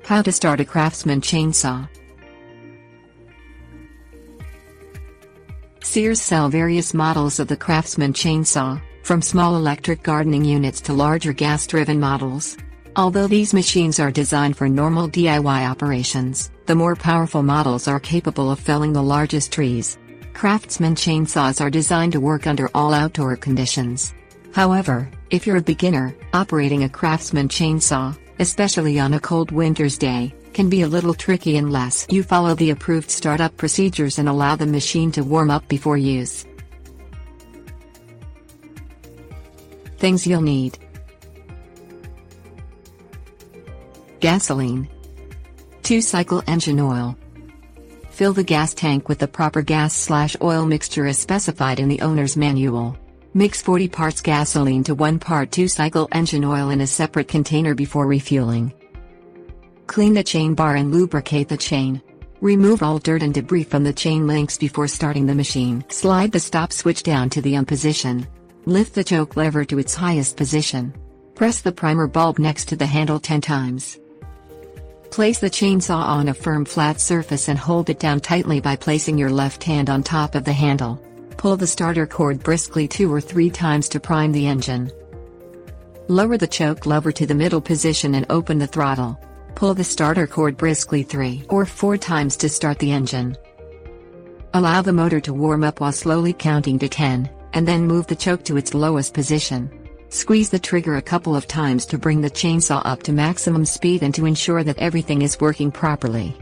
How to start a Craftsman chainsaw. Sears sell various models of the Craftsman chainsaw, from small electric gardening units to larger gas-driven models. Although these machines are designed for normal DIY operations, the more powerful models are capable of felling the largest trees. Craftsman chainsaws are designed to work under all outdoor conditions. However, if you're a beginner, operating a Craftsman chainsaw, especially on a cold winter's day, can be a little tricky unless you follow the approved startup procedures and allow the machine to warm up before use. Things you'll need: gasoline, 2-cycle engine oil. Fill the gas tank with the proper gas/oil mixture as specified in the owner's manual. Mix 40 parts gasoline to 1 part 2-cycle engine oil in a separate container before refueling. Clean the chain bar and lubricate the chain. Remove all dirt and debris from the chain links before starting the machine. Slide the stop switch down to the on position. Lift the choke lever to its highest position. Press the primer bulb next to the handle 10 times. Place the chainsaw on a firm flat surface and hold it down tightly by placing your left hand on top of the handle. Pull the starter cord briskly 2 or 3 times to prime the engine. Lower the choke lever to the middle position and open the throttle. Pull the starter cord briskly 3 or 4 times to start the engine. Allow the motor to warm up while slowly counting to 10, and then move the choke to its lowest position. Squeeze the trigger a couple of times to bring the chainsaw up to maximum speed and to ensure that everything is working properly.